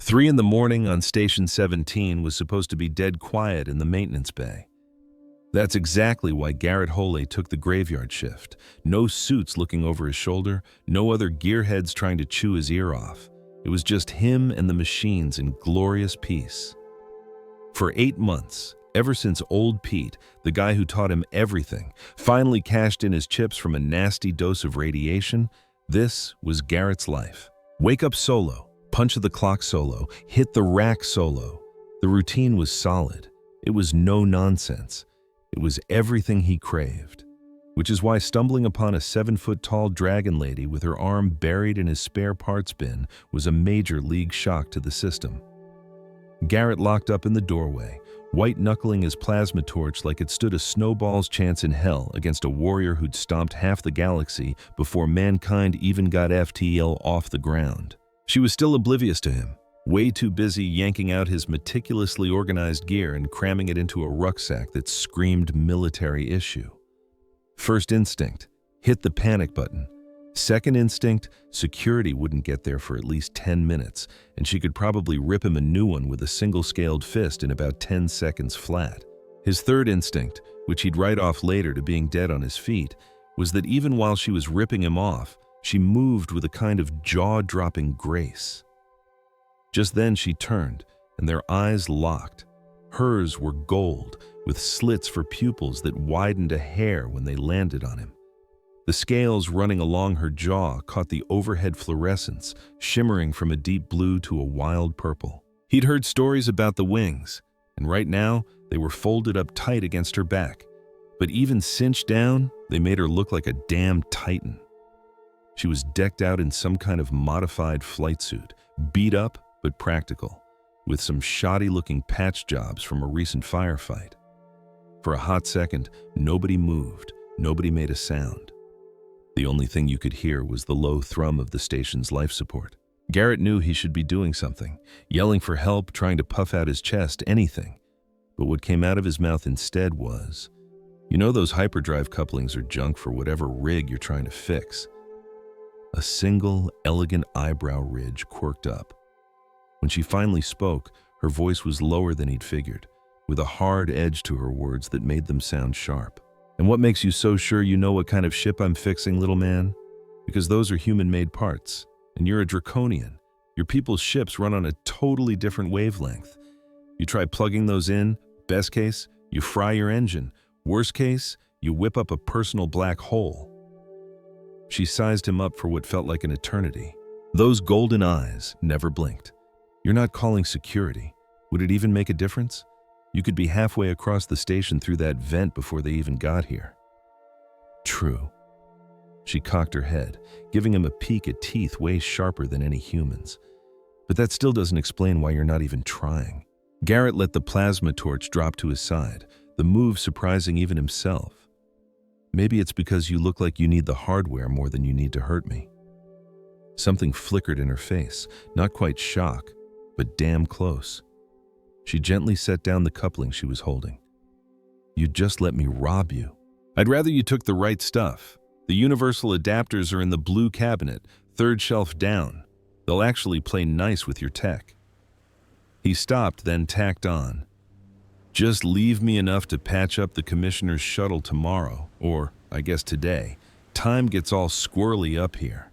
3 in the morning on Station 17 was supposed to be dead quiet in the maintenance bay. That's exactly why Garrett Holey took the graveyard shift. No suits looking over his shoulder, no other gearheads trying to chew his ear off. It was just him and the machines in glorious peace. For 8 months, ever since old Pete, the guy who taught him everything, finally cashed in his chips from a nasty dose of radiation, this was Garrett's life. Wake up solo, punch of the clock solo, hit the rack solo. The routine was solid. It was no nonsense. It was everything he craved, which is why stumbling upon a 7-foot-tall dragon lady with her arm buried in his spare parts bin was a major league shock to the system. Garrett locked up in the doorway, white-knuckling his plasma torch like it stood a snowball's chance in hell against a warrior who'd stomped half the galaxy before mankind even got FTL off the ground. She was still oblivious to him, way too busy yanking out his meticulously organized gear and cramming it into a rucksack that screamed military issue. First instinct, hit the panic button. Second instinct, security wouldn't get there for at least 10 minutes, and she could probably rip him a new one with a single-scaled fist in about 10 seconds flat. His third instinct, which he'd write off later to being dead on his feet, was that even while she was ripping him off, she moved with a kind of jaw-dropping grace. Just then she turned, and their eyes locked. Hers were gold, with slits for pupils that widened a hair when they landed on him. The scales running along her jaw caught the overhead fluorescence, shimmering from a deep blue to a wild purple. He'd heard stories about the wings, and right now they were folded up tight against her back. But even cinched down, they made her look like a damn titan. She was decked out in some kind of modified flight suit, beat up but practical, with some shoddy-looking patch jobs from a recent firefight. For a hot second, nobody moved, nobody made a sound. The only thing you could hear was the low thrum of the station's life support. Garrett knew he should be doing something, yelling for help, trying to puff out his chest, anything. But what came out of his mouth instead was, you know those hyperdrive couplings are junk for whatever rig you're trying to fix. A single, elegant eyebrow ridge quirked up. When she finally spoke, her voice was lower than he'd figured, with a hard edge to her words that made them sound sharp. And what makes you so sure you know what kind of ship I'm fixing, little man? Because those are human-made parts, and you're a draconian. Your people's ships run on a totally different wavelength. You try plugging those in, best case, you fry your engine. Worst case, you whip up a personal black hole. She sized him up for what felt like an eternity. Those golden eyes never blinked. You're not calling security. Would it even make a difference? You could be halfway across the station through that vent before they even got here. True. She cocked her head, giving him a peek at teeth way sharper than any human's. But that still doesn't explain why you're not even trying. Garrett let the plasma torch drop to his side, the move surprising even himself. Maybe it's because you look like you need the hardware more than you need to hurt me. Something flickered in her face, not quite shock, but damn close. She gently set down the coupling she was holding. You'd just let me rob you. I'd rather you took the right stuff. The universal adapters are in the blue cabinet, third shelf down. They'll actually play nice with your tech. He stopped, then tacked on. Just leave me enough to patch up the commissioner's shuttle tomorrow, or, I guess today. Time gets all squirrely up here.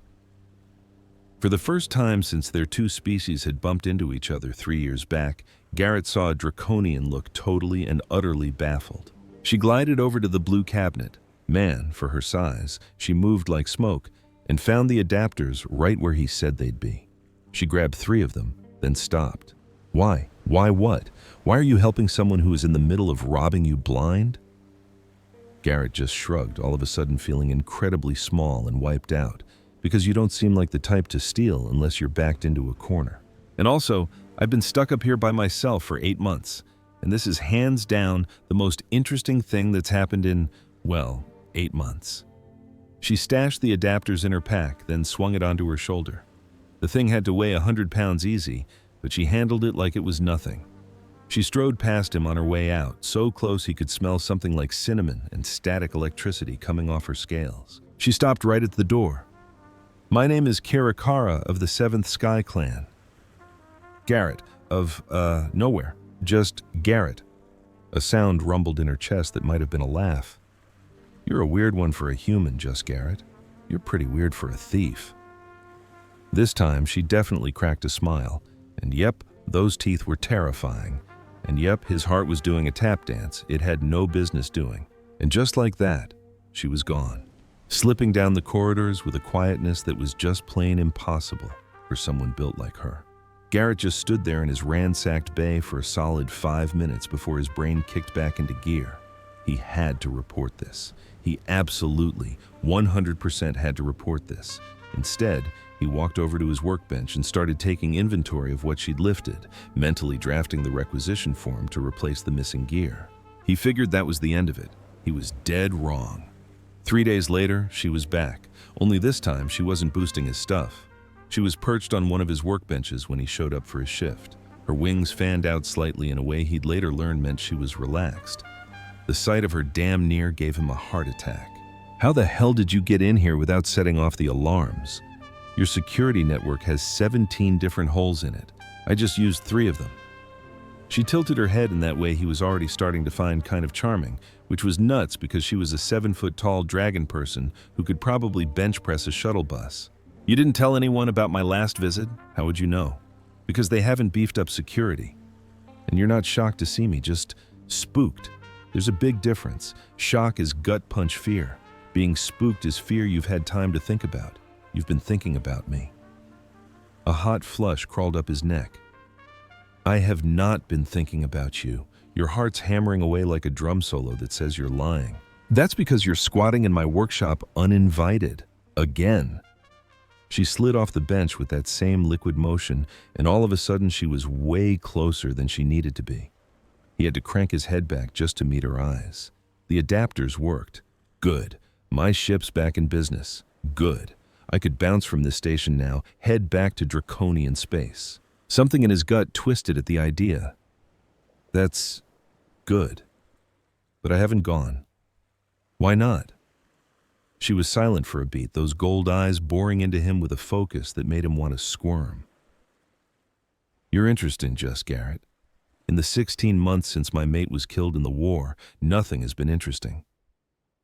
For the first time since their two species had bumped into each other 3 years back, Garrett saw a draconian look totally and utterly baffled. She glided over to the blue cabinet. Man, for her size, she moved like smoke, and found the adapters right where he said they'd be. She grabbed 3 of them, then stopped. Why? Why what? Why are you helping someone who is in the middle of robbing you blind? Garrett just shrugged, all of a sudden feeling incredibly small and wiped out, because you don't seem like the type to steal unless you're backed into a corner. And also, I've been stuck up here by myself for 8 months, and this is hands down the most interesting thing that's happened in, well, 8 months. She stashed the adapters in her pack, then swung it onto her shoulder. The thing had to weigh 100 pounds easy, but she handled it like it was nothing. She strode past him on her way out, so close he could smell something like cinnamon and static electricity coming off her scales. She stopped right at the door. My name is Kirakara of the 7th Sky Clan. Garrett, of, nowhere. Just Garrett. A sound rumbled in her chest that might have been a laugh. You're a weird one for a human, Just Garrett. You're pretty weird for a thief. This time, she definitely cracked a smile. And yep, those teeth were terrifying. And yep, his heart was doing a tap dance it had no business doing. And just like that, she was gone, slipping down the corridors with a quietness that was just plain impossible for someone built like her. Garrett just stood there in his ransacked bay for a solid 5 minutes before his brain kicked back into gear. He had to report this. He absolutely, 100% had to report this. Instead, he walked over to his workbench and started taking inventory of what she'd lifted, mentally drafting the requisition form to replace the missing gear. He figured that was the end of it. He was dead wrong. 3 days later, she was back, only this time she wasn't boosting his stuff. She was perched on one of his workbenches when he showed up for his shift. Her wings fanned out slightly in a way he'd later learn meant she was relaxed. The sight of her damn near gave him a heart attack. How the hell did you get in here without setting off the alarms? Your security network has 17 different holes in it. I just used 3 of them. She tilted her head in that way he was already starting to find kind of charming, which was nuts because she was a 7-foot-tall dragon person who could probably bench press a shuttle bus. You didn't tell anyone about my last visit? How would you know? Because they haven't beefed up security. And you're not shocked to see me, just spooked. There's a big difference. Shock is gut punch fear. Being spooked is fear you've had time to think about. You've been thinking about me. A hot flush crawled up his neck. I have not been thinking about you. Your heart's hammering away like a drum solo that says you're lying. That's because you're squatting in my workshop uninvited. Again. She slid off the bench with that same liquid motion, and all of a sudden she was way closer than she needed to be. He had to crank his head back just to meet her eyes. The adapters worked. Good. My ship's back in business. Good. I could bounce from this station now, head back to draconian space. Something in his gut twisted at the idea. That's good. But I haven't gone. Why not? She was silent for a beat, those gold eyes boring into him with a focus that made him want to squirm. You're interesting, Just Garrett. In the 16 months since my mate was killed in the war, nothing has been interesting.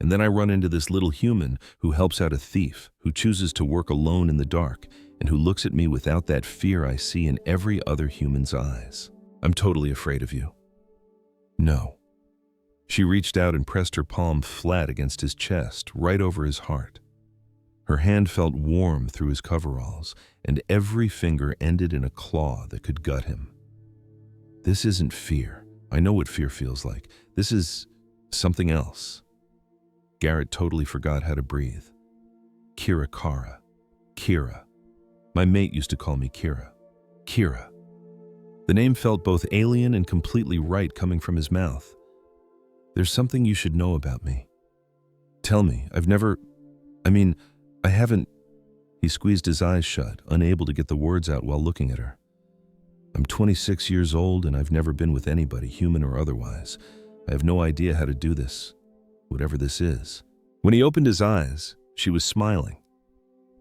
And then I run into this little human who helps out a thief, who chooses to work alone in the dark, and who looks at me without that fear I see in every other human's eyes. I'm totally afraid of you. No. She reached out and pressed her palm flat against his chest, right over his heart. Her hand felt warm through his coveralls, and every finger ended in a claw that could gut him. This isn't fear. I know what fear feels like. This is something else. Garrett totally forgot how to breathe. Kira. My mate used to call me Kira. Kira. The name felt both alien and completely right coming from his mouth. There's something you should know about me. Tell me, I haven't. He squeezed his eyes shut, unable to get the words out while looking at her. I'm 26 years old and I've never been with anybody, human or otherwise. I have no idea how to do this, whatever this is. When he opened his eyes, she was smiling.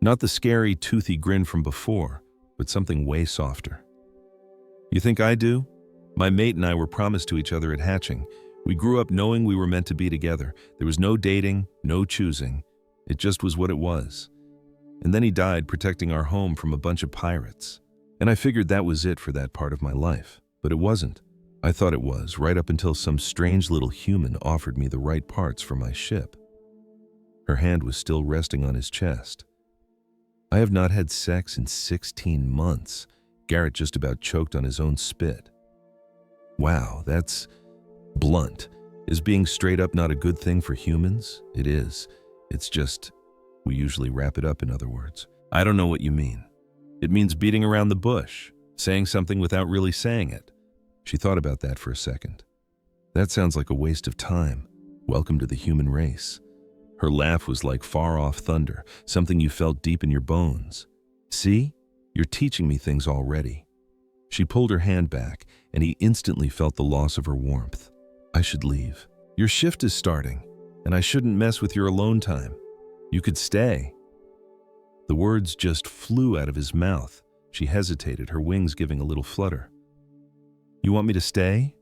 Not the scary, toothy grin from before, but something way softer. You think I do? My mate and I were promised to each other at hatching. We grew up knowing we were meant to be together. There was no dating, no choosing. It just was what it was. And then he died protecting our home from a bunch of pirates. And I figured that was it for that part of my life. But it wasn't. I thought it was, right up until some strange little human offered me the right parts for my ship. Her hand was still resting on his chest. I have not had sex in 16 months. Garrett just about choked on his own spit. Wow, that's blunt. Is being straight up not a good thing for humans? It is. It's just, we usually wrap it up in other words. I don't know what you mean. It means beating around the bush, saying something without really saying it. She thought about that for a second. That sounds like a waste of time. Welcome to the human race. Her laugh was like far-off thunder, something you felt deep in your bones. See? You're teaching me things already. She pulled her hand back, and he instantly felt the loss of her warmth. I should leave. Your shift is starting, and I shouldn't mess with your alone time. You could stay. The words just flew out of his mouth. She hesitated, her wings giving a little flutter. You want me to stay?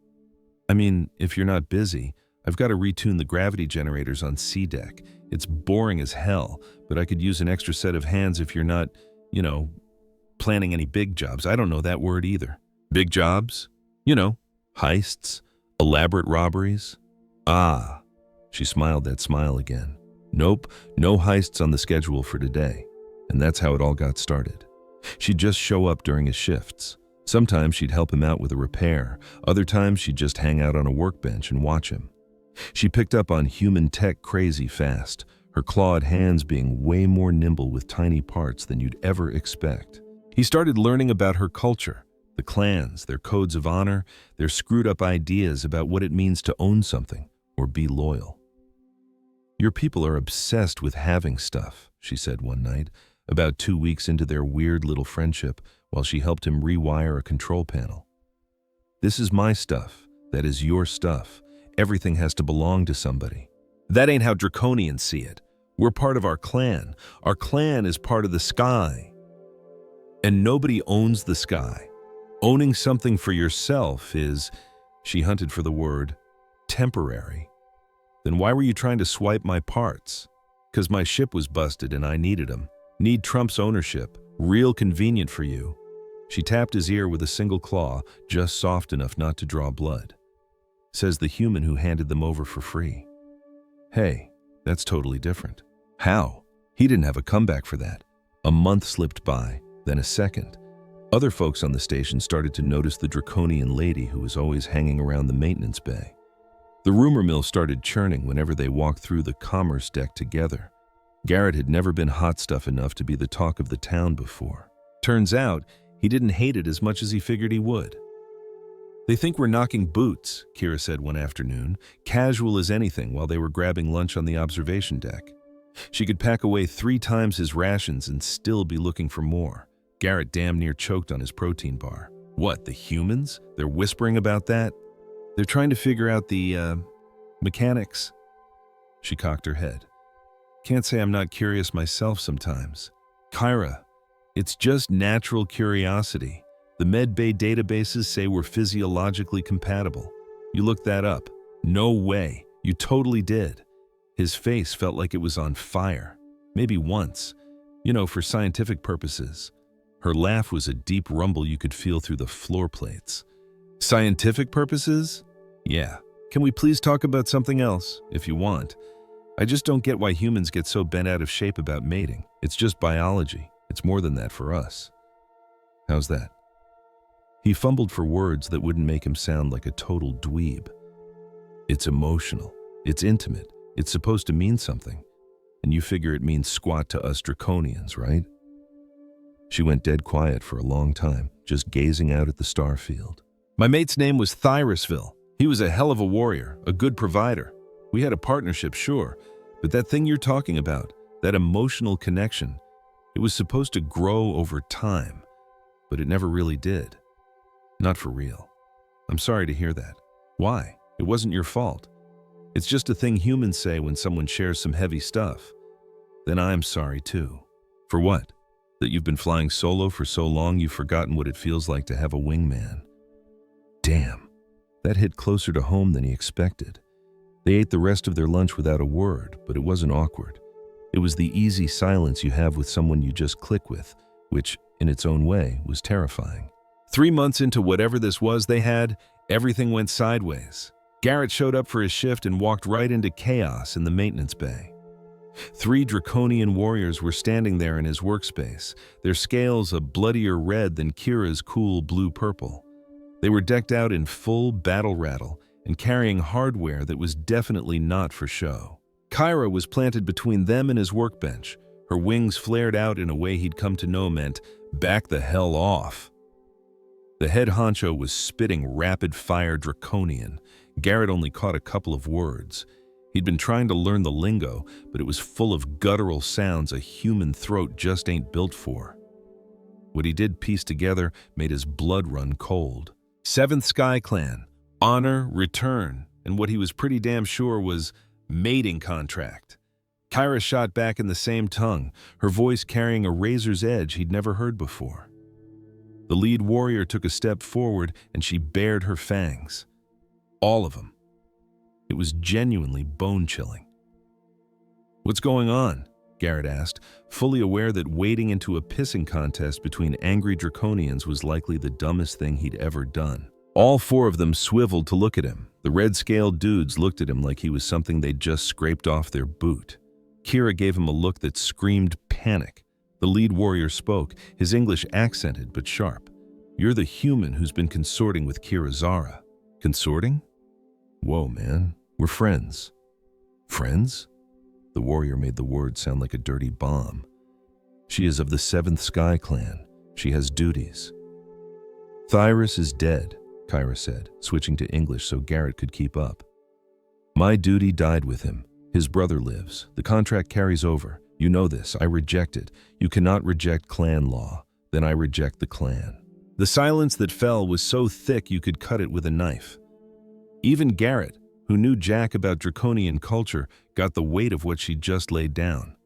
I mean, if you're not busy, I've got to retune the gravity generators on C deck. It's boring as hell, but I could use an extra set of hands if you're not, planning any big jobs. I don't know that word either. Big jobs? Heists, elaborate robberies. Ah, she smiled that smile again. Nope, no heists on the schedule for today. And that's how it all got started. She'd just show up during his shifts. Sometimes she'd help him out with a repair. Other times she'd just hang out on a workbench and watch him. She picked up on human tech crazy fast, her clawed hands being way more nimble with tiny parts than you'd ever expect. He started learning about her culture, the clans, their codes of honor, their screwed-up ideas about what it means to own something or be loyal. Your people are obsessed with having stuff, she said one night, about 2 weeks into their weird little friendship while she helped him rewire a control panel. This is my stuff. That is your stuff. Everything has to belong to somebody. That ain't how Draconians see it. We're part of our clan. Our clan is part of the sky. And nobody owns the sky. Owning something for yourself is, she hunted for the word, temporary. Then why were you trying to swipe my parts? 'Cause my ship was busted and I needed them. Need Trump's ownership. Real convenient for you. She tapped his ear with a single claw, just soft enough not to draw blood. Says the human who handed them over for free. Hey, that's totally different. How? He didn't have a comeback for that. A month slipped by, then a second. Other folks on the station started to notice the draconian lady who was always hanging around the maintenance bay. The rumor mill started churning whenever they walked through the commerce deck together. Garrett had never been hot stuff enough to be the talk of the town before. Turns out, he didn't hate it as much as he figured he would. They think we're knocking boots, Kira said one afternoon, casual as anything while they were grabbing lunch on the observation deck. She could pack away 3 times his rations and still be looking for more. Garrett damn near choked on his protein bar. What, the humans? They're whispering about that? They're trying to figure out the, mechanics. She cocked her head. Can't say I'm not curious myself sometimes. Kyra, it's just natural curiosity. The med bay databases say we're physiologically compatible. You looked that up. No way. You totally did. His face felt like it was on fire. Maybe once. For scientific purposes. Her laugh was a deep rumble you could feel through the floor plates. Scientific purposes? Yeah. Can we please talk about something else, if you want? I just don't get why humans get so bent out of shape about mating. It's just biology. It's more than that for us. How's that? He fumbled for words that wouldn't make him sound like a total dweeb. It's emotional. It's intimate. It's supposed to mean something. And you figure it means squat to us draconians, right? She went dead quiet for a long time, just gazing out at the star field. My mate's name was Thyrusville. He was a hell of a warrior, a good provider. We had a partnership, sure, but that thing you're talking about, that emotional connection, it was supposed to grow over time, but it never really did. Not for real. I'm sorry to hear that. Why? It wasn't your fault. It's just a thing humans say when someone shares some heavy stuff. Then I'm sorry too. For what? That you've been flying solo for so long you've forgotten what it feels like to have a wingman. Damn, that hit closer to home than he expected. They ate the rest of their lunch without a word, but it wasn't awkward. It was the easy silence you have with someone you just click with, which, in its own way, was terrifying. 3 months into whatever this was they had, everything went sideways. Garrett showed up for his shift and walked right into chaos in the maintenance bay. 3 draconian warriors were standing there in his workspace, their scales a bloodier red than Kira's cool blue-purple. They were decked out in full battle rattle and carrying hardware that was definitely not for show. Kyra was planted between them and his workbench. Her wings flared out in a way he'd come to know meant, back the hell off. The head honcho was spitting rapid-fire draconian. Garrett only caught a couple of words. He'd been trying to learn the lingo, but it was full of guttural sounds a human throat just ain't built for. What he did piece together made his blood run cold. 7th Sky Clan, honor, return, and what he was pretty damn sure was mating contract. Kyra shot back in the same tongue, her voice carrying a razor's edge he'd never heard before. The lead warrior took a step forward and she bared her fangs. All of them. It was genuinely bone-chilling. "What's going on?" Garrett asked, fully aware that wading into a pissing contest between angry draconians was likely the dumbest thing he'd ever done. All four of them swiveled to look at him. The red-scaled dudes looked at him like he was something they'd just scraped off their boot. Kira gave him a look that screamed panic. The lead warrior spoke, his English accented but sharp. "You're the human who's been consorting with Kira Zara." "Consorting? Whoa, man. We're friends." "Friends?" The warrior made the word sound like a dirty bomb. "She is of the 7th Sky Clan. She has duties." "Thyrus is dead," Kyra said, switching to English so Garrett could keep up. "My duty died with him. His brother lives. The contract carries over. You know this. I reject it. You cannot reject clan law. Then I reject the clan." The silence that fell was so thick you could cut it with a knife. Even Garrett, who knew jack about draconian culture, got the weight of what she'd just laid down.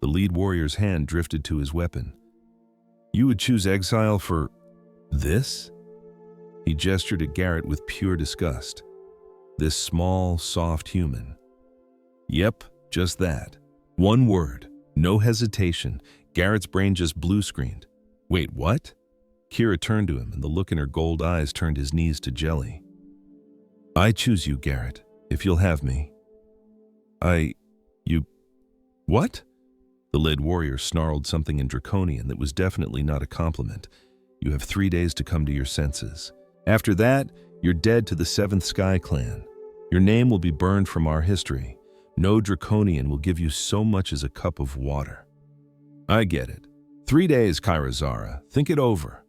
The lead warrior's hand drifted to his weapon. "You would choose exile for this?" He gestured at Garrett with pure disgust. "This small, soft human." "Yep, just that. One word, no hesitation." Garrett's brain just blue-screened. "Wait, what?" Kira turned to him, and the look in her gold eyes turned his knees to jelly. "I choose you, Garrett, if you'll have me." You... What?" The lead warrior snarled something in Draconian that was definitely not a compliment. "You have 3 days to come to your senses. After that, you're dead to the 7th Sky Clan. Your name will be burned from our history. No Draconian will give you so much as a cup of water." "I get it. 3 days, Kyra Zara. Think it over."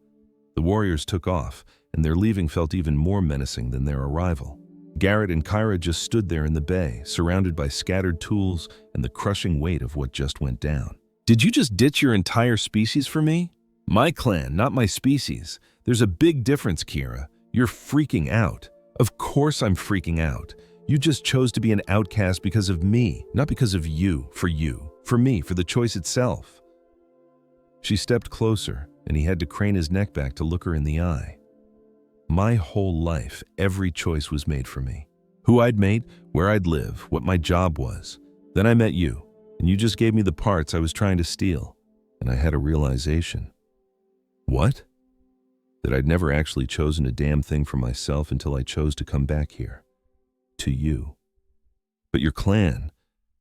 The warriors took off, and their leaving felt even more menacing than their arrival. Garrett and Kyra just stood there in the bay, surrounded by scattered tools and the crushing weight of what just went down. "Did you just ditch your entire species for me?" "My clan, not my species. There's a big difference, Kira. You're freaking out." "Of course I'm freaking out. You just chose to be an outcast because of me, not because of you, for me, for the choice itself." She stepped closer, and he had to crane his neck back to look her in the eye. "My whole life, every choice was made for me. Who I'd mate, where I'd live, what my job was. Then I met you, and you just gave me the parts I was trying to steal. And I had a realization." "What?" "That I'd never actually chosen a damn thing for myself until I chose to come back here. To you. But your clan,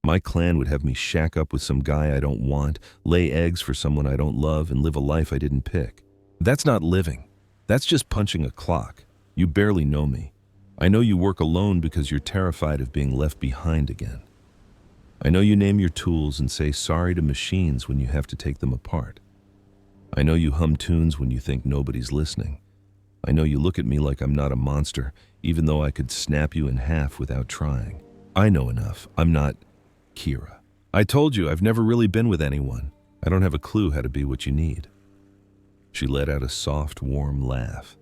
my clan would have me shack up with some guy I don't want, lay eggs for someone I don't love, and live a life I didn't pick. That's not living. That's just punching a clock. You barely know me. I know you work alone because you're terrified of being left behind again. I know you name your tools and say sorry to machines when you have to take them apart. I know you hum tunes when you think nobody's listening. I know you look at me like I'm not a monster, even though I could snap you in half without trying. I know enough. I'm not Kira. I told you I've never really been with anyone. I don't have a clue how to be what you need." She let out a soft, warm laugh.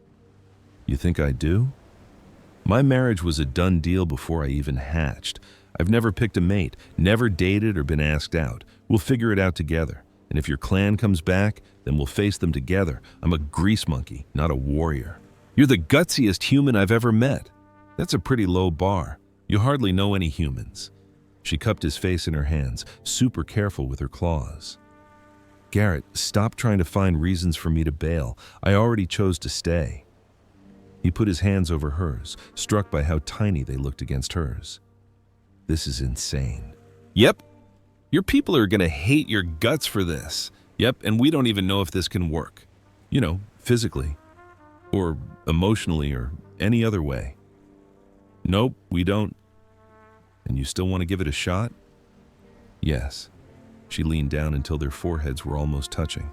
"You think I do? My marriage was a done deal before I even hatched. I've never picked a mate, never dated or been asked out. We'll figure it out together. And if your clan comes back, then we'll face them together. I'm a grease monkey, not a warrior." "You're the gutsiest human I've ever met." "That's a pretty low bar. You hardly know any humans." She cupped his face in her hands, super careful with her claws. "Garrett, stop trying to find reasons for me to bail. I already chose to stay." He put his hands over hers, struck by how tiny they looked against hers. "This is insane." "Yep. Your people are gonna hate your guts for this. Yep, and we don't even know if this can work. You know, physically. Or emotionally, or any other way." "Nope, we don't." "And you still want to give it a shot?" "Yes." She leaned down until their foreheads were almost touching.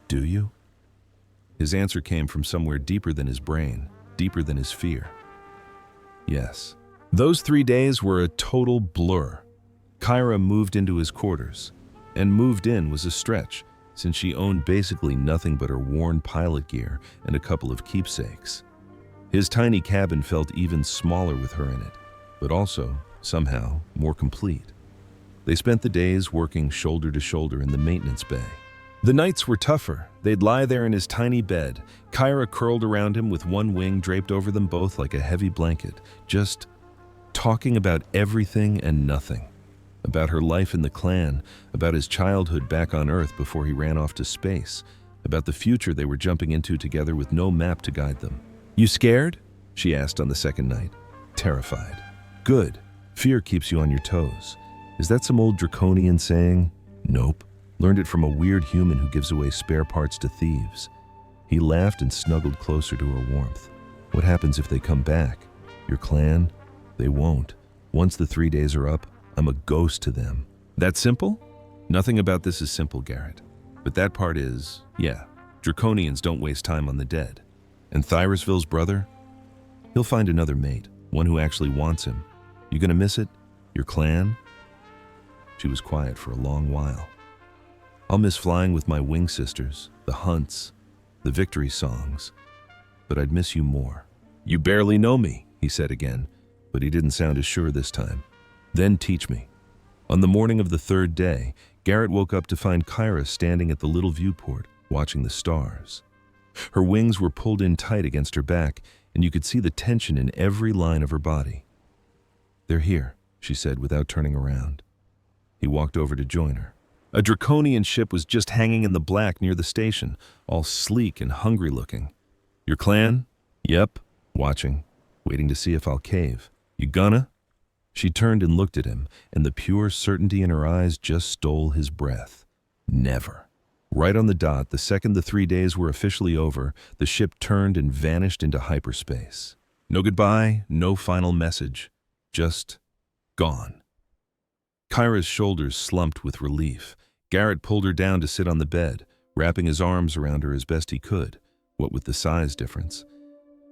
"Do you?" His answer came from somewhere deeper than his brain, deeper than his fear. "Yes." Those 3 days were a total blur. Kyra moved into his quarters, and moved in was a stretch, since she owned basically nothing but her worn pilot gear and a couple of keepsakes. His tiny cabin felt even smaller with her in it, but also, somehow, more complete. They spent the days working shoulder to shoulder in the maintenance bay. The nights were tougher. They'd lie there in his tiny bed, Kyra curled around him with one wing draped over them both like a heavy blanket, just talking about everything and nothing. About her life in the clan, about his childhood back on Earth before he ran off to space, about the future they were jumping into together with no map to guide them. "You scared?" she asked on the second night. "Terrified." "Good. Fear keeps you on your toes." "Is that some old draconian saying?" "Nope. Learned it from a weird human who gives away spare parts to thieves." He laughed and snuggled closer to her warmth. "What happens if they come back? Your clan? They won't. Once the 3 days are up, I'm a ghost to them." "That simple?" "Nothing about this is simple, Garrett. But that part is, yeah, draconians don't waste time on the dead. And Thyrusville's brother? He'll find another mate, one who actually wants him. You gonna miss it? Your clan?" She was quiet for a long while. "I'll miss flying with my wing sisters, the hunts, the victory songs. But I'd miss you more." "You barely know me," he said again, but he didn't sound as sure this time. "Then teach me." On the morning of the third day, Garrett woke up to find Kyra standing at the little viewport, watching the stars. Her wings were pulled in tight against her back, and you could see the tension in every line of her body. "They're here," she said without turning around. He walked over to join her. A draconian ship was just hanging in the black near the station, all sleek and hungry looking. "Your clan?" "Yep." "Watching, waiting to see if I'll cave." "You gonna?" She turned and looked at him, and the pure certainty in her eyes just stole his breath. Never. Right on the dot, the second the 3 days were officially over, the ship turned and vanished into hyperspace. No goodbye, no final message. Just gone. Kyra's shoulders slumped with relief. Garrett pulled her down to sit on the bed, wrapping his arms around her as best he could, what with the size difference.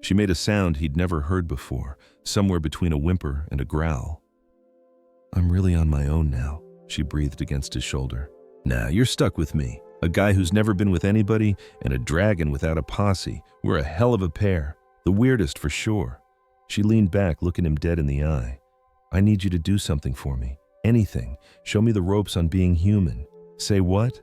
She made a sound he'd never heard before, somewhere between a whimper and a growl. "I'm really on my own now," she breathed against his shoulder. "Nah, you're stuck with me. A guy who's never been with anybody and a dragon without a posse. We're a hell of a pair. The weirdest for sure." She leaned back, looking him dead in the eye. "I need you to do something for me. Anything. Show me the ropes on being human." "Say what?"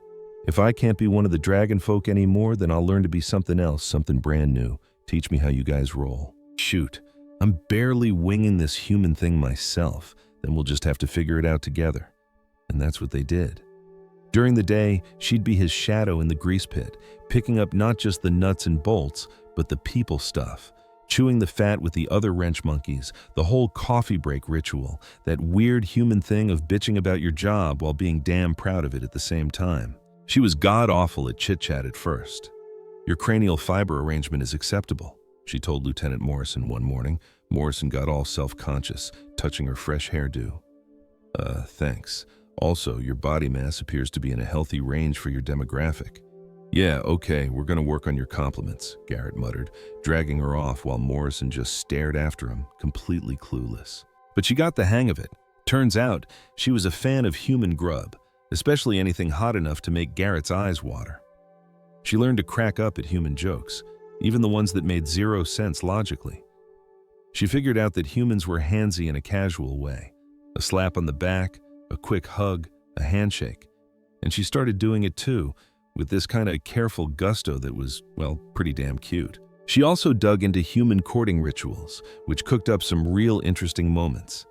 "If I can't be one of the dragon folk anymore, then I'll learn to be something else, something brand new. Teach me how you guys roll." "Shoot, I'm barely winging this human thing myself. Then we'll just have to figure it out together." And that's what they did. During the day, she'd be his shadow in the grease pit, picking up not just the nuts and bolts, but the people stuff, chewing the fat with the other wrench monkeys, the whole coffee break ritual, that weird human thing of bitching about your job while being damn proud of it at the same time. She was god-awful at chit-chat at first. "Your cranial fiber arrangement is acceptable," she told Lieutenant Morrison one morning. Morrison got all self-conscious, touching her fresh hairdo. Thanks. Also, your body mass appears to be in a healthy range for your demographic." "Yeah, okay, we're gonna work on your compliments," Garrett muttered, dragging her off while Morrison just stared after him, completely clueless. But she got the hang of it. Turns out, she was a fan of human grub, especially anything hot enough to make Garrett's eyes water. She learned to crack up at human jokes, even the ones that made zero sense logically. She figured out that humans were handsy in a casual way. A slap on the back, a quick hug, a handshake. And she started doing it too, with this kind of careful gusto that was, well, pretty damn cute. She also dug into human courting rituals, which cooked up some real interesting moments.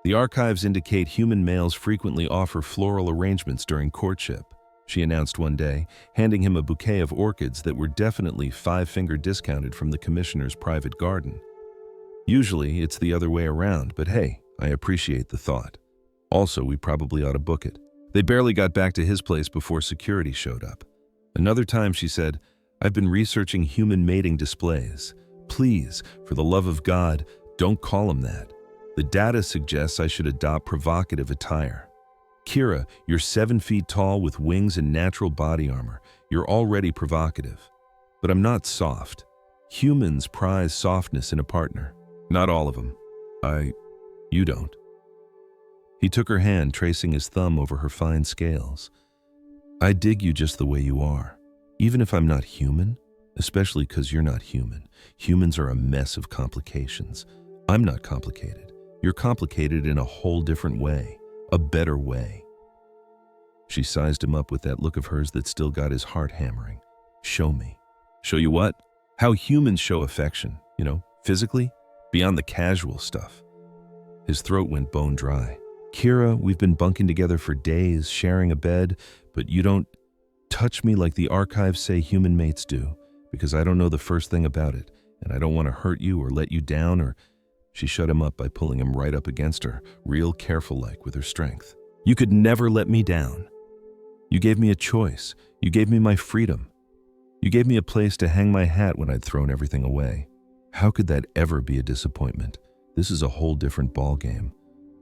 The archives indicate human males frequently offer floral arrangements during courtship, she announced one day, handing him a bouquet of orchids that were definitely 5-finger discounted from the commissioner's private garden. Usually, it's the other way around, but hey, I appreciate the thought. Also, we probably ought to book it. They barely got back to his place before security showed up. Another time she said, "I've been researching human mating displays. Please, for the love of God, don't call them that. The data suggests I should adopt provocative attire. Kira, you're 7 feet tall with wings and natural body armor. You're already provocative. But I'm not soft. Humans prize softness in a partner. Not all of them. You don't." He took her hand, tracing his thumb over her fine scales. "I dig you just the way you are. Even if I'm not human, especially because you're not human. Humans are a mess of complications. I'm not complicated. You're complicated in a whole different way. A better way." She sized him up with that look of hers that still got his heart hammering. Show me. Show you what? How humans show affection, physically, beyond the casual stuff. His throat went bone dry. Kira, we've been bunking together for days, sharing a bed, but you don't touch me like the archives say human mates do, because I don't know the first thing about it, and I don't want to hurt you or let you down or... She shut him up by pulling him right up against her, real careful-like with her strength. You could never let me down. You gave me a choice. You gave me my freedom. You gave me a place to hang my hat when I'd thrown everything away. How could that ever be a disappointment? This is a whole different ballgame,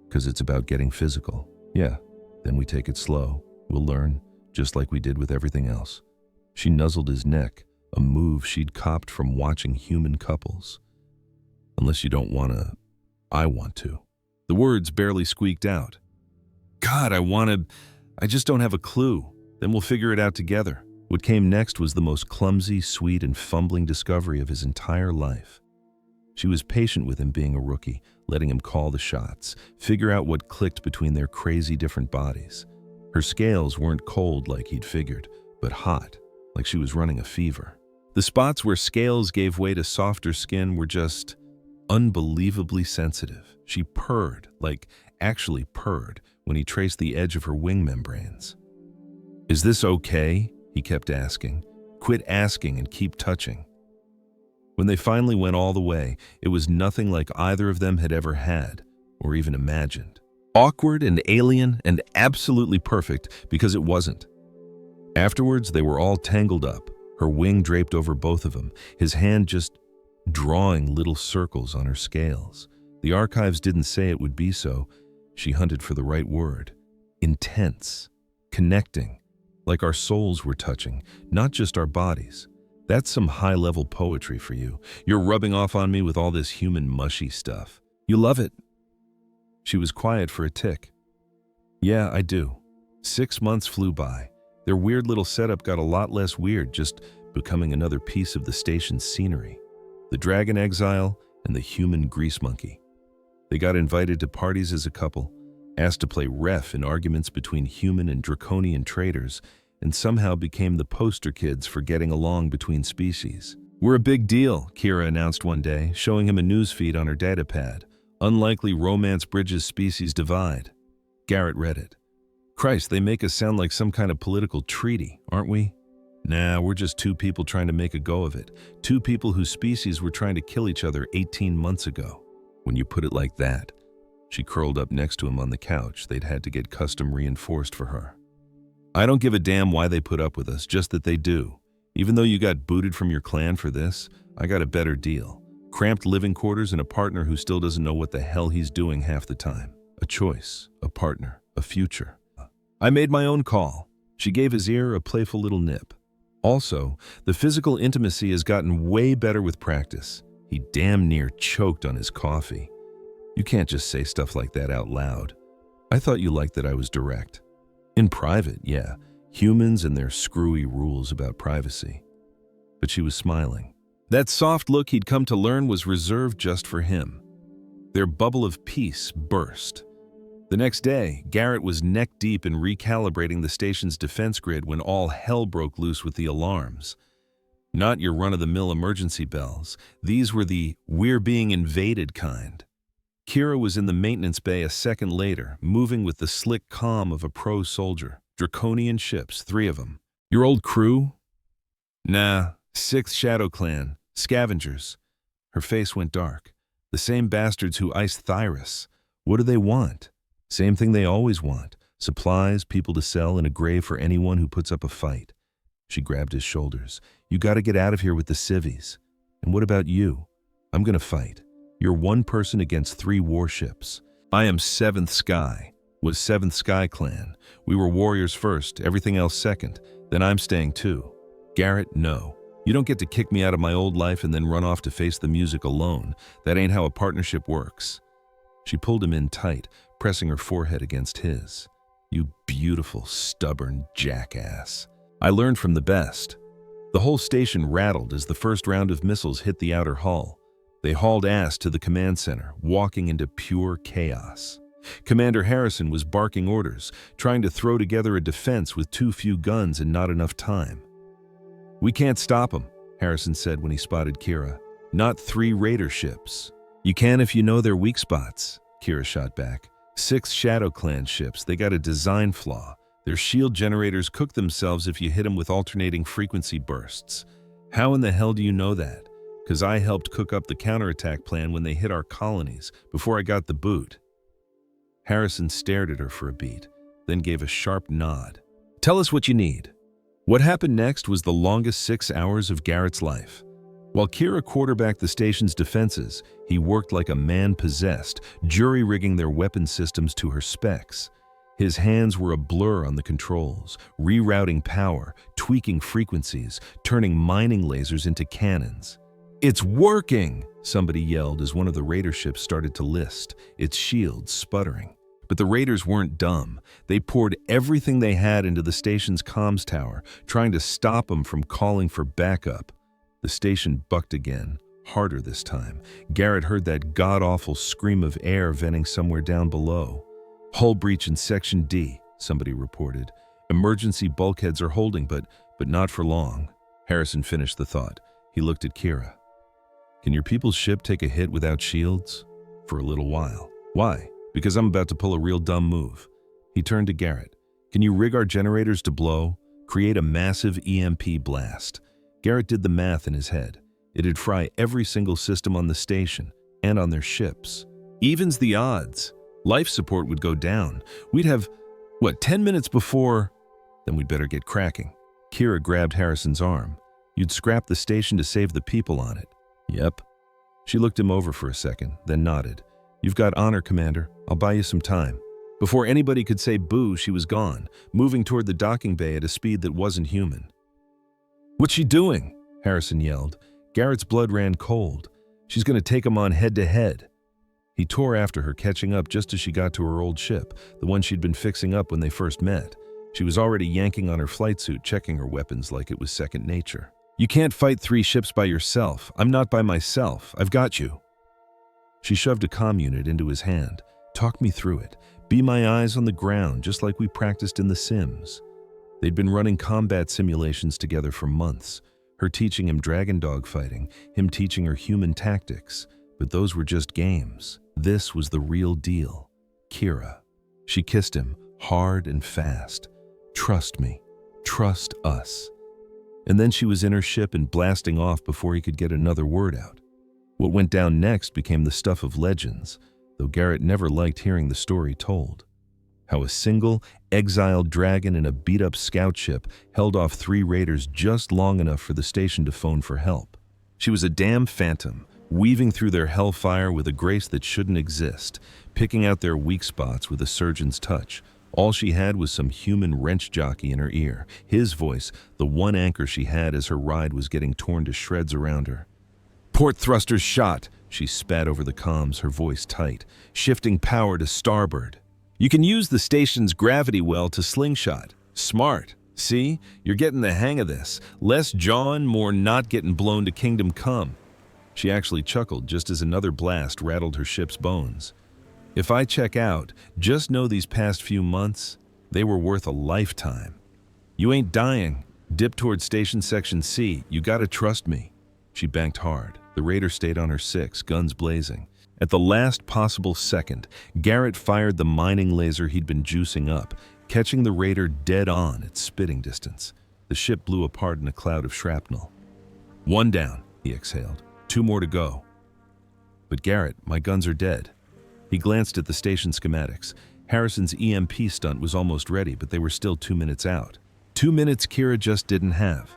because it's about getting physical. Yeah, then we take it slow. We'll learn, just like we did with everything else. She nuzzled his neck, a move she'd copped from watching human couples. Unless you don't want to, I want to. The words barely squeaked out. God, I just don't have a clue. Then we'll figure it out together. What came next was the most clumsy, sweet, and fumbling discovery of his entire life. She was patient with him being a rookie, letting him call the shots, figure out what clicked between their crazy different bodies. Her scales weren't cold like he'd figured, but hot, like she was running a fever. The spots where scales gave way to softer skin were just unbelievably sensitive. She purred, actually purred, when he traced the edge of her wing membranes. Is this okay? He kept asking. Quit asking and keep touching. When they finally went all the way, it was nothing like either of them had ever had, or even imagined. Awkward and alien and absolutely perfect because it wasn't. Afterwards, they were all tangled up, her wing draped over both of them, his hand just drawing little circles on her scales. The archives didn't say it would be so. She hunted for the right word. Intense. Connecting. Like our souls were touching, not just our bodies. That's some high-level poetry for you. You're rubbing off on me with all this human mushy stuff. You love it. She was quiet for a tick. Yeah, I do. 6 months flew by. Their weird little setup got a lot less weird, just becoming another piece of the station's scenery. The dragon exile and the human grease monkey. They got invited to parties as a couple, asked to play ref in arguments between human and draconian traders, and somehow became the poster kids for getting along between species. We're a big deal, Kira announced one day, showing him a newsfeed on her datapad. Unlikely romance bridges species divide. Garrett read it. Christ, they make us sound like some kind of political treaty, aren't we? Nah, we're just two people trying to make a go of it. Two people whose species were trying to kill each other 18 months ago. When you put it like that. She curled up next to him on the couch. They'd had to get custom reinforced for her. I don't give a damn why they put up with us, just that they do. Even though you got booted from your clan for this, I got a better deal. Cramped living quarters and a partner who still doesn't know what the hell he's doing half the time. A choice, a partner, a future. I made my own call. She gave his ear a playful little nip. Also, the physical intimacy has gotten way better with practice. He damn near choked on his coffee. You can't just say stuff like that out loud. I thought you liked that I was direct. In private, yeah, humans and their screwy rules about privacy. But she was smiling. That soft look he'd come to learn was reserved just for him. Their bubble of peace burst. The next day, Garrett was neck-deep in recalibrating the station's defense grid when all hell broke loose with the alarms. Not your run-of-the-mill emergency bells. These were the "we're being invaded" kind. Kira was in the maintenance bay a second later, moving with the slick calm of a pro soldier. Draconian ships, 3 of them. Your old crew? Nah, 6th Shadow Clan. Scavengers. Her face went dark. The same bastards who iced Thyrus. What do they want? Same thing they always want. Supplies, people to sell, and a grave for anyone who puts up a fight. She grabbed his shoulders. You gotta get out of here with the civvies. And what about you? I'm gonna fight. You're one person against 3 warships. I am 7th Sky. Was 7th Sky Clan. We were warriors first, everything else second. Then I'm staying too. Garrett, no. You don't get to kick me out of my old life and then run off to face the music alone. That ain't how a partnership works. She pulled him in tight, pressing her forehead against his. You beautiful, stubborn jackass. I learned from the best. The whole station rattled as the first round of missiles hit the outer hull. They hauled ass to the command center, walking into pure chaos. Commander Harrison was barking orders, trying to throw together a defense with too few guns and not enough time. "We can't stop them," Harrison said when he spotted Kira. "Not 3 raider ships." "You can if you know their weak spots," Kira shot back. 6 Shadow Clan ships, they got a design flaw. Their shield generators cook themselves if you hit them with alternating frequency bursts. "How in the hell do you know that?" "'Cause I helped cook up the counterattack plan when they hit our colonies, before I got the boot." Harrison stared at her for a beat, then gave a sharp nod. "Tell us what you need." What happened next was the longest 6 hours of Garrett's life. While Kira quarterbacked the station's defenses, he worked like a man possessed, jury-rigging their weapon systems to her specs. His hands were a blur on the controls, rerouting power, tweaking frequencies, turning mining lasers into cannons. "It's working!" somebody yelled as one of the raider ships started to list, its shields sputtering. But the raiders weren't dumb. They poured everything they had into the station's comms tower, trying to stop them from calling for backup. The station bucked again, harder this time. Garrett heard that god-awful scream of air venting somewhere down below. "Hull breach in Section D," somebody reported. "Emergency bulkheads are holding, but not for long." Harrison finished the thought. He looked at Kira. "Can your people's ship take a hit without shields?" "For a little while." "Why?" "Because I'm about to pull a real dumb move." He turned to Garrett. "Can you rig our generators to blow? Create a massive EMP blast." Garrett did the math in his head. It'd fry every single system on the station and on their ships. "Evens the odds. Life support would go down. We'd have, 10 minutes before?" "Then we'd better get cracking." Kira grabbed Harrison's arm. "You'd scrap the station to save the people on it." "Yep." She looked him over for a second, then nodded. "You've got honor, Commander. I'll buy you some time." Before anybody could say boo, she was gone, moving toward the docking bay at a speed that wasn't human. "What's she doing?" Harrison yelled. Garrett's blood ran cold. "She's going to take him on head to head." He tore after her, catching up just as she got to her old ship, the one she'd been fixing up when they first met. She was already yanking on her flight suit, checking her weapons like it was second nature. "You can't fight 3 ships by yourself. I'm not by myself. I've got you." She shoved a comm unit into his hand. "Talk me through it. Be my eyes on the ground, just like we practiced in The Sims." They'd been running combat simulations together for months, her teaching him dragon dog fighting, him teaching her human tactics. But those were just games. This was the real deal. Kira. She kissed him, hard and fast. "Trust me. Trust us." And then she was in her ship and blasting off before he could get another word out. What went down next became the stuff of legends, though Garrett never liked hearing the story told. How a single, exiled dragon in a beat-up scout ship held off 3 raiders just long enough for the station to phone for help. She was a damn phantom, weaving through their hellfire with a grace that shouldn't exist, picking out their weak spots with a surgeon's touch. All she had was some human wrench jockey in her ear, his voice, the one anchor she had as her ride was getting torn to shreds around her. "Port thrusters shot," she spat over the comms, her voice tight. "Shifting power to starboard. You can use the station's gravity well to slingshot. Smart. See? You're getting the hang of this. Less jawing, more not getting blown to kingdom come." She actually chuckled just as another blast rattled her ship's bones. "If I check out, just know these past few months, they were worth a lifetime. You ain't dying. Dip toward Station Section C. You gotta trust me." She banked hard. The raider stayed on her 6, guns blazing. At the last possible second, Garrett fired the mining laser he'd been juicing up, catching the raider dead on at spitting distance. The ship blew apart in a cloud of shrapnel. "One down," he exhaled. 2 more to go." "But Garrett, my guns are dead." He glanced at the station schematics. Harrison's EMP stunt was almost ready, but they were still 2 minutes out. 2 minutes Kira just didn't have.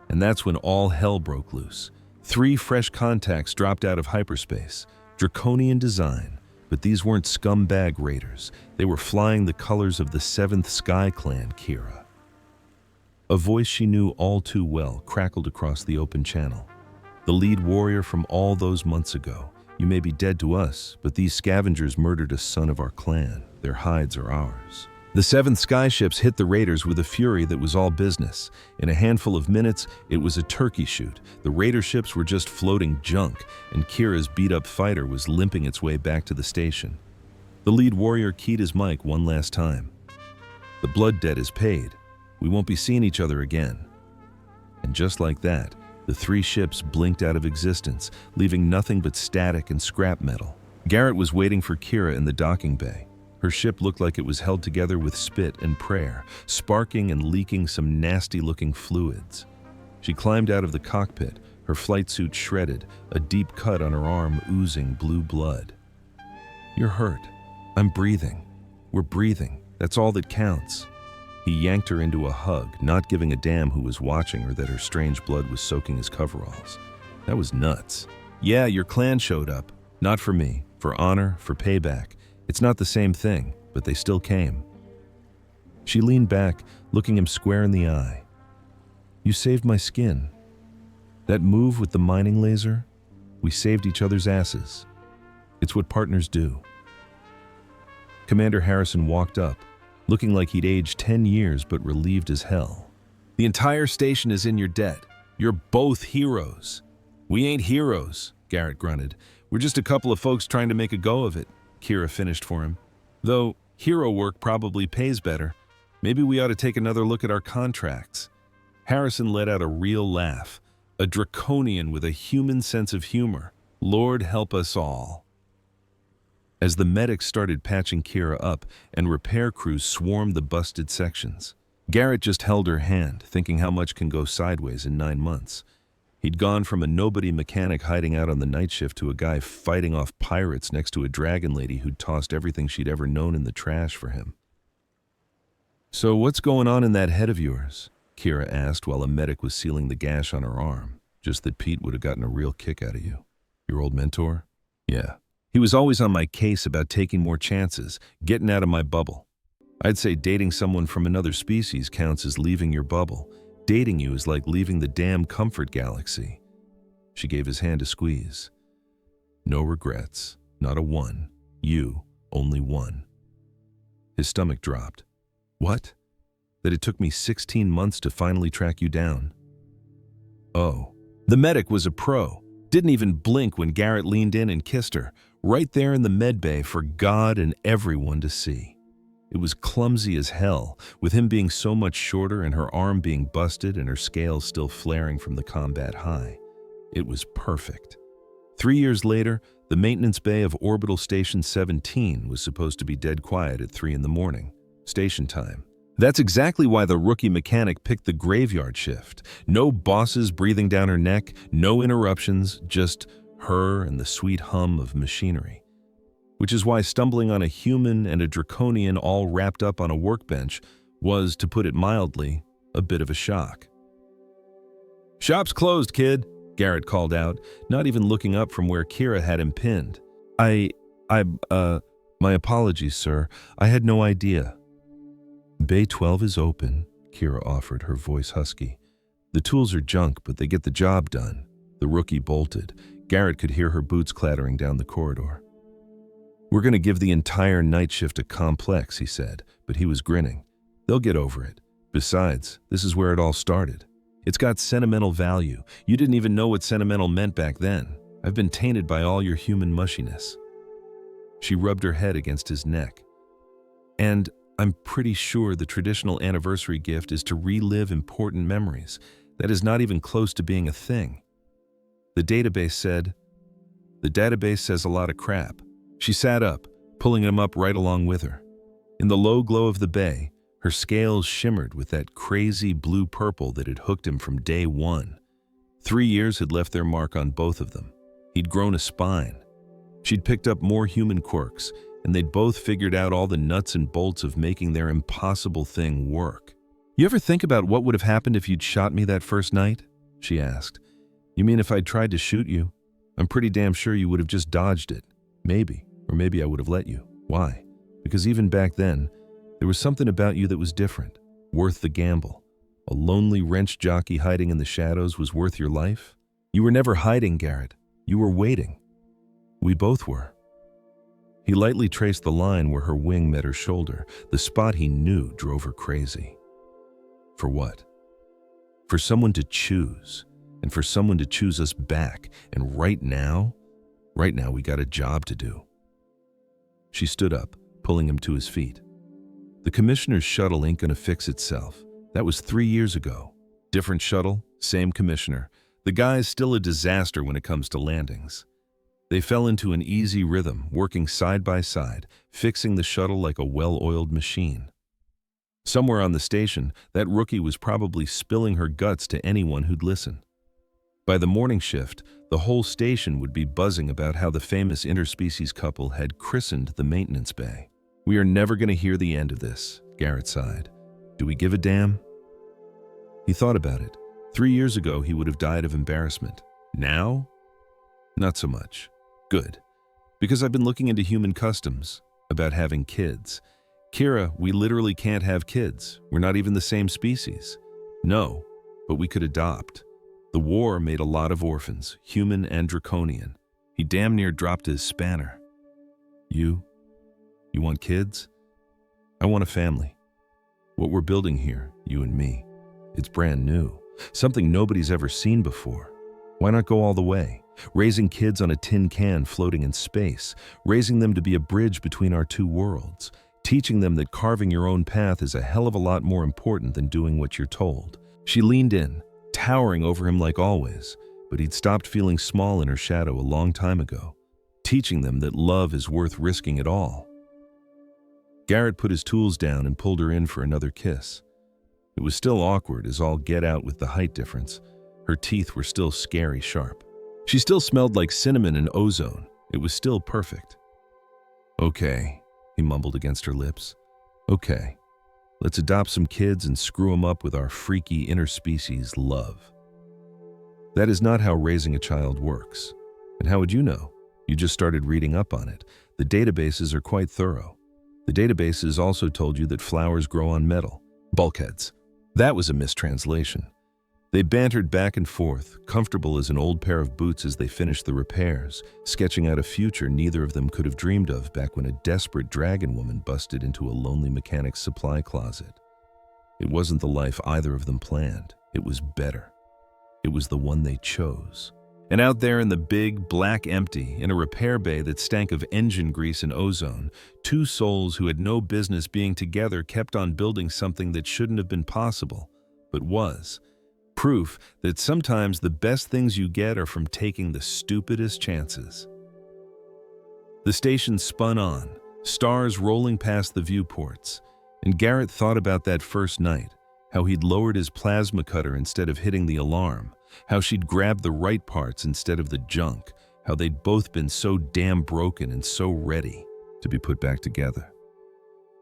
And that's when all hell broke loose. 3 fresh contacts dropped out of hyperspace. Draconian design, but these weren't scumbag raiders. They were flying the colors of the 7th Sky Clan, Kira. A voice she knew all too well crackled across the open channel. "The lead warrior from all those months ago. You may be dead to us, but these scavengers murdered a son of our clan. Their hides are ours." The 7th skyships hit the raiders with a fury that was all business. In a handful of minutes, it was a turkey shoot. The raider ships were just floating junk, and Kira's beat-up fighter was limping its way back to the station. The lead warrior keyed his mic one last time. "The blood debt is paid. We won't be seeing each other again." And just like that, the 3 ships blinked out of existence, leaving nothing but static and scrap metal. Garrett was waiting for Kira in the docking bay. Her ship looked like it was held together with spit and prayer, sparking and leaking some nasty-looking fluids. She climbed out of the cockpit, her flight suit shredded, a deep cut on her arm oozing blue blood. "You're hurt. I'm breathing. We're breathing. That's all that counts." He yanked her into a hug, not giving a damn who was watching or that her strange blood was soaking his coveralls. That was nuts. "Yeah, your clan showed up. Not for me. For honor, for payback. It's not the same thing, but they still came." She leaned back, looking him square in the eye. "You saved my skin. That move with the mining laser, we saved each other's asses. It's what partners do." Commander Harrison walked up, looking like he'd aged 10 years but relieved as hell. "The entire station is in your debt. You're both heroes." "We ain't heroes," Garrett grunted. "We're just a couple of folks trying to make a go of it," Kira finished for him. "Though hero work probably pays better. Maybe we ought to take another look at our contracts." Harrison let out a real laugh, a draconian with a human sense of humor. "Lord help us all." As the medics started patching Kira up and repair crews swarmed the busted sections, Garrett just held her hand, thinking how much can go sideways in 9 months. He'd gone from a nobody mechanic hiding out on the night shift to a guy fighting off pirates next to a dragon lady who'd tossed everything she'd ever known in the trash for him. "So what's going on in that head of yours?" Kira asked while a medic was sealing the gash on her arm. "Just that Pete would have gotten a real kick out of you." "Your old mentor?" "Yeah. He was always on my case about taking more chances, getting out of my bubble. I'd say dating someone from another species counts as leaving your bubble. Dating you is like leaving the damn comfort galaxy." She gave his hand a squeeze. "No regrets. Not a one. You, only one." His stomach dropped. "What? That it took me 16 months to finally track you down?" "Oh." The medic was a pro. Didn't even blink when Garrett leaned in and kissed her, right there in the med bay for God and everyone to see. It was clumsy as hell, with him being so much shorter and her arm being busted and her scales still flaring from the combat high. It was perfect. 3 years later, the maintenance bay of Orbital Station 17 was supposed to be dead quiet at 3 in the morning, station time. That's exactly why the rookie mechanic picked the graveyard shift. No bosses breathing down her neck, no interruptions, just her and the sweet hum of machinery. Which is why stumbling on a human and a draconian all wrapped up on a workbench was, to put it mildly, a bit of a shock. "Shop's closed, kid," Garrett called out, not even looking up from where Kira had him pinned. My apologies, sir. I had no idea." "Bay 12 is open," Kira offered, her voice husky. "The tools are junk, but they get the job done." The rookie bolted. Garrett could hear her boots clattering down the corridor. "We're going to give the entire night shift a complex," he said, but he was grinning. "They'll get over it. Besides, this is where it all started. It's got sentimental value. You didn't even know what sentimental meant back then. I've been tainted by all your human mushiness." She rubbed her head against his neck. "And I'm pretty sure the traditional anniversary gift is to relive important memories. That is not even close to being a thing." The database says a lot of crap. She sat up, pulling him up right along with her. In the low glow of the bay, her scales shimmered with that crazy blue-purple that had hooked him from day one. 3 years had left their mark on both of them. He'd grown a spine. She'd picked up more human quirks, and they'd both figured out all the nuts and bolts of making their impossible thing work. "You ever think about what would have happened if you'd shot me that first night?" she asked. "You mean if I'd tried to shoot you? I'm pretty damn sure you would have just dodged it. Maybe, or maybe I would have let you. Why? Because even back then, there was something about you that was different, worth the gamble. A lonely wrench jockey hiding in the shadows was worth your life? You were never hiding, Garrett. You were waiting. We both were." He lightly traced the line where her wing met her shoulder, the spot he knew drove her crazy. For what? For someone to choose, and for someone to choose us back, and right now we got a job to do. She stood up, pulling him to his feet. The commissioner's shuttle ain't gonna fix itself. That was 3 years ago. Different shuttle, same commissioner. The guy's still a disaster when it comes to landings. They fell into an easy rhythm, working side by side, fixing the shuttle like a well-oiled machine. Somewhere on the station, that rookie was probably spilling her guts to anyone who'd listen. By the morning shift, the whole station would be buzzing about how the famous interspecies couple had christened the maintenance bay. We are never going to hear the end of this, Garrett sighed. Do we give a damn? He thought about it. 3 years ago, he would have died of embarrassment. Now? Not so much. Good. Because I've been looking into human customs, about having kids. Kira, we literally can't have kids. We're not even the same species. No, but we could adopt. The war made a lot of orphans, human and draconian. He damn near dropped his spanner. You want kids? I want a family. What we're building here, you and me, it's brand new. Something nobody's ever seen before. Why not go all the way? Raising kids on a tin can floating in space, raising them to be a bridge between our two worlds, teaching them that carving your own path is a hell of a lot more important than doing what you're told. She leaned in, towering over him like always, but he'd stopped feeling small in her shadow a long time ago, teaching them that love is worth risking it all. Garrett put his tools down and pulled her in for another kiss. It was still awkward as all get out with the height difference. Her teeth were still scary sharp. She still smelled like cinnamon and ozone. It was still perfect. Okay, he mumbled against her lips. Okay, let's adopt some kids and screw them up with our freaky interspecies love. That is not how raising a child works. And how would you know? You just started reading up on it. The databases are quite thorough. The databases also told you that flowers grow on metal. Bulkheads. That was a mistranslation. They bantered back and forth, comfortable as an old pair of boots as they finished the repairs, sketching out a future neither of them could have dreamed of back when a desperate dragon woman busted into a lonely mechanic's supply closet. It wasn't the life either of them planned. It was better. It was the one they chose. And out there in the big, black empty, in a repair bay that stank of engine grease and ozone, two souls who had no business being together kept on building something that shouldn't have been possible, but was. Proof that sometimes the best things you get are from taking the stupidest chances. The station spun on, stars rolling past the viewports, and Garrett thought about that first night, how he'd lowered his plasma cutter instead of hitting the alarm, how she'd grabbed the right parts instead of the junk, how they'd both been so damn broken and so ready to be put back together.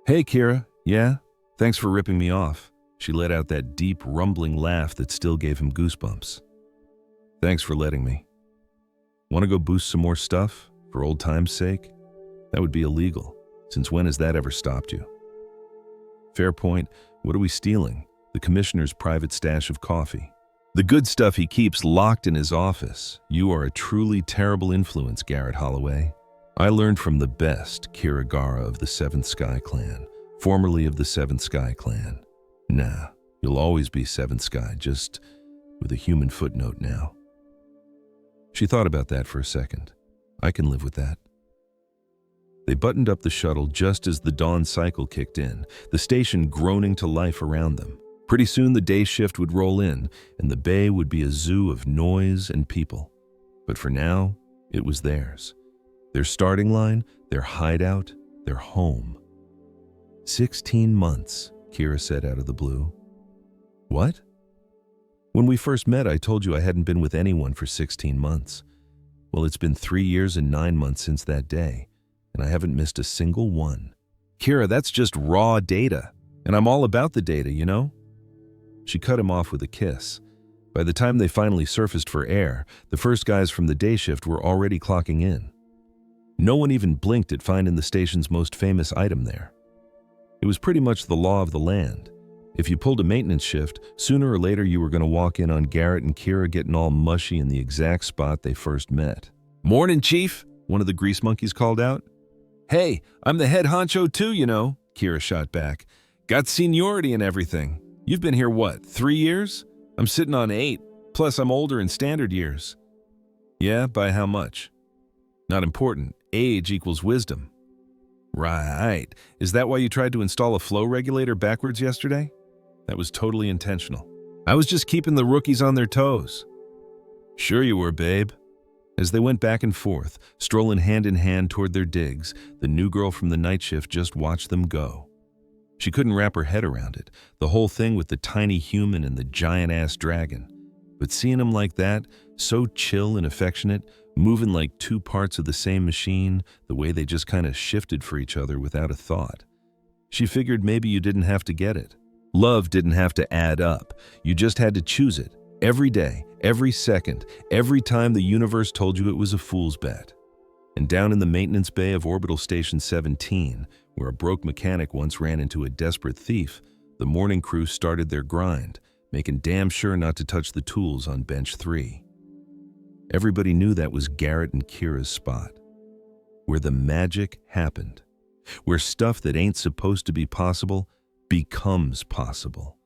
Hey, Kira, yeah? Thanks for ripping me off. She let out that deep, rumbling laugh that still gave him goosebumps. Thanks for letting me. Want to go boost some more stuff, for old time's sake? That would be illegal. Since when has that ever stopped you? Fair point. What are we stealing? The commissioner's private stash of coffee. The good stuff he keeps locked in his office. You are a truly terrible influence, Garrett Holloway. I learned from the best, Kira Gara of the Seventh Sky Clan, formerly of the Seventh Sky Clan. Nah, you'll always be Seventh Sky, just with a human footnote now. She thought about that for a second. I can live with that. They buttoned up the shuttle just as the dawn cycle kicked in, the station groaning to life around them. Pretty soon the day shift would roll in, and the bay would be a zoo of noise and people. But for now, it was theirs. Their starting line, their hideout, their home. 16 months, Kira said out of the blue. What? When we first met, I told you I hadn't been with anyone for 16 months. Well, it's been 3 years and 9 months since that day, and I haven't missed a single one. Kira, that's just raw data, and I'm all about the data, you know? She cut him off with a kiss. By the time they finally surfaced for air, the first guys from the day shift were already clocking in. No one even blinked at finding the station's most famous item there. It was pretty much the law of the land. If you pulled a maintenance shift, sooner or later you were going to walk in on Garrett and Kira getting all mushy in the exact spot they first met. "Morning, Chief," one of the grease monkeys called out. "Hey, I'm the head honcho too, you know," Kira shot back. "Got seniority and everything. You've been here, what, 3 years? I'm sitting on 8, plus I'm older in standard years." "Yeah, by how much?" "Not important. Age equals wisdom." Right. Is that why you tried to install a flow regulator backwards yesterday? That was totally intentional. I was just keeping the rookies on their toes. Sure you were, babe. As they went back and forth, strolling hand in hand toward their digs, the new girl from the night shift just watched them go. She couldn't wrap her head around it, the whole thing with the tiny human and the giant-ass dragon. But seeing them like that, so chill and affectionate, moving like two parts of the same machine, the way they just kind of shifted for each other without a thought. She figured maybe you didn't have to get it. Love didn't have to add up. You just had to choose it. Every day, every second, every time the universe told you it was a fool's bet. And down in the maintenance bay of Orbital Station 17, where a broke mechanic once ran into a desperate thief, the morning crew started their grind, making damn sure not to touch the tools on bench 3. Everybody knew that was Garrett and Kira's spot, where the magic happened, where stuff that ain't supposed to be possible becomes possible,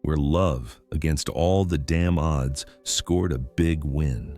where love, against all the damn odds, scored a big win.